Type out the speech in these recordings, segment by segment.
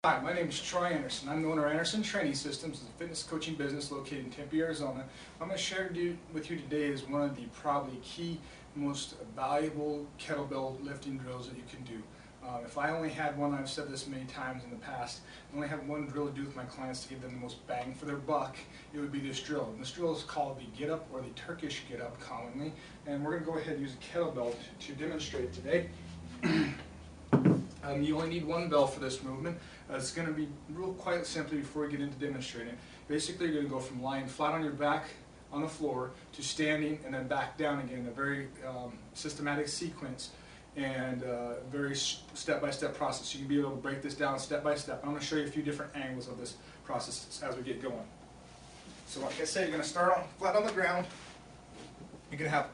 Hi, my name is Troy Anderson. I'm the owner of Anderson Training Systems, a fitness coaching business located in Tempe, Arizona. I'm going to share with you today is one of the probably key, most valuable kettlebell lifting drills that you can do. If I only had one, I've said this many times in the past, I only have one drill to do with my clients to give them the most bang for their buck, it would be this drill. And this drill is called the get up, or the Turkish get up commonly. And we're going to go ahead and use a kettlebell to demonstrate today. You only need one bell for this movement. It's going to be real quite simply before we get into demonstrating. Basically, you're going to go from lying flat on your back on the floor to standing and then back down again in a very systematic sequence and very step-by-step process. You can be able to break this down step by step. I'm going to show you a few different angles of this process as we get going. So like I said, you're going to start flat on the ground. You're going to have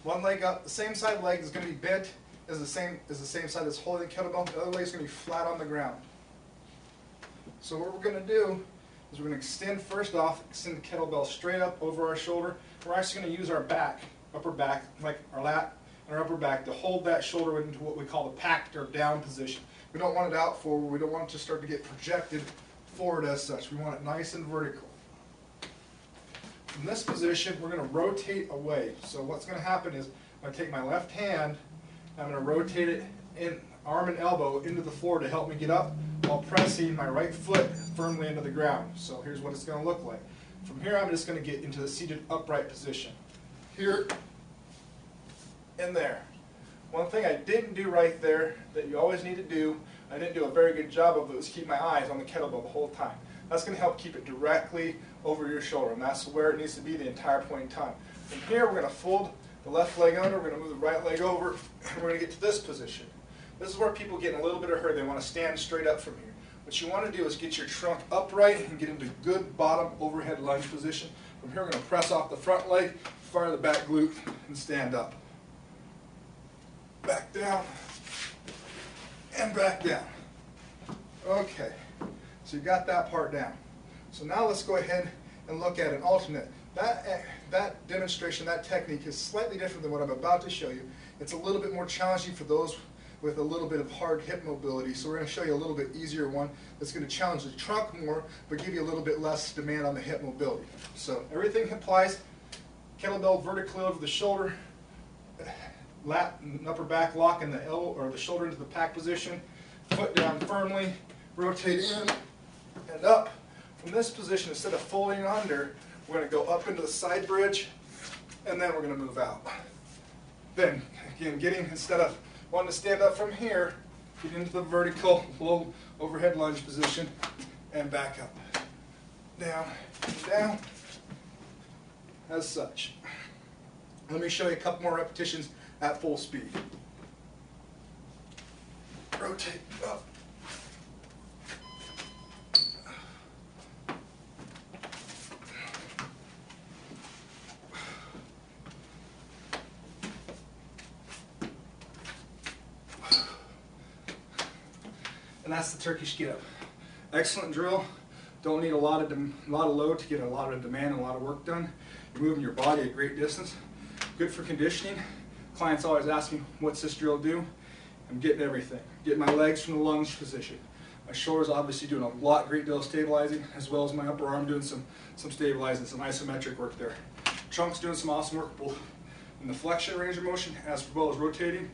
one leg up. The same side leg is going to be bent is the same side that's holding the kettlebell. The other leg is going to be flat on the ground. So what we're going to do is we're going to extend first off, extend the kettlebell straight up over our shoulder. We're actually going to use our back, upper back, like our lat and our upper back to hold that shoulder into what we call the packed or down position. We don't want it out forward. We don't want it to start to get projected forward as such. We want it nice and vertical. From this position, we're going to rotate away. So what's going to happen is I'm going to take my left hand, I'm going to rotate it in arm and elbow into the floor to help me get up while pressing my right foot firmly into the ground. So here's what it's going to look like. From here, I'm just going to get into the seated upright position. Here and there. One thing I didn't do right there that you always need to do, I didn't do a very good job of it, was keep my eyes on the kettlebell the whole time. That's going to help keep it directly over your shoulder, and that's where it needs to be the entire point in time. From here, we're going to fold the left leg under, we're going to move the right leg over, and we're going to get to this position. This is where people get in a little bit of hurry. They want to stand straight up from here. What you want to do is get your trunk upright and get into good bottom overhead lunge position. From here, we're going to press off the front leg, fire the back glute, and stand up. Back down, and back down. Okay, so you got that part down. So now let's go ahead and look at an alternate. That demonstration, that technique is slightly different than what I'm about to show you. It's a little bit more challenging for those with a little bit of hard hip mobility. So we're going to show you a little bit easier one that's going to challenge the trunk more, but give you a little bit less demand on the hip mobility. So everything applies. Kettlebell vertically over the shoulder, lat and upper back lock in the elbow or the shoulder into the pack position, foot down firmly, rotate in and up. From this position, instead of folding under, we're going to go up into the side bridge, and then we're going to move out. Then, again, instead of wanting to stand up from here, get into the vertical, low overhead lunge position, and back up. Down, and down, as such. Let me show you a couple more repetitions at full speed. Rotate up. And that's the Turkish get up. Excellent drill. Don't need a lot of load to get a lot of demand and a lot of work done. You're moving your body a great distance. Good for conditioning. Clients always ask me, what's this drill do? I'm getting everything. Getting my legs from the lunge position. My shoulders obviously doing a great deal of stabilizing, as well as my upper arm doing some stabilizing, some isometric work there. Trunk's doing some awesome work both in the flexion range of motion as well as rotating.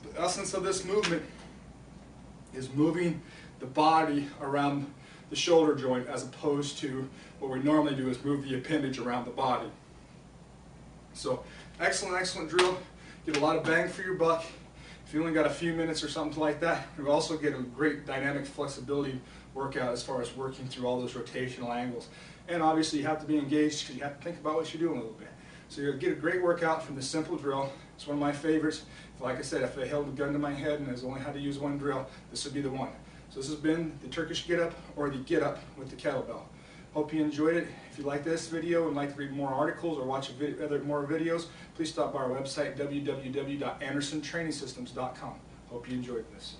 The essence of this movement is moving the body around the shoulder joint as opposed to what we normally do is move the appendage around the body. So excellent drill. Get a lot of bang for your buck. If you only got a few minutes or something like that, you also get a great dynamic flexibility workout as far as working through all those rotational angles. And obviously you have to be engaged because you have to think about what you're doing a little bit. So you'll get a great workout from this simple drill. It's one of my favorites. Like I said, if I held a gun to my head and I only had to use one drill, this would be the one. So this has been the Turkish get up, or the get up with the kettlebell. Hope you enjoyed it. If you like this video and like to read more articles or watch more videos, please stop by our website, www.andersontrainingsystems.com. Hope you enjoyed this.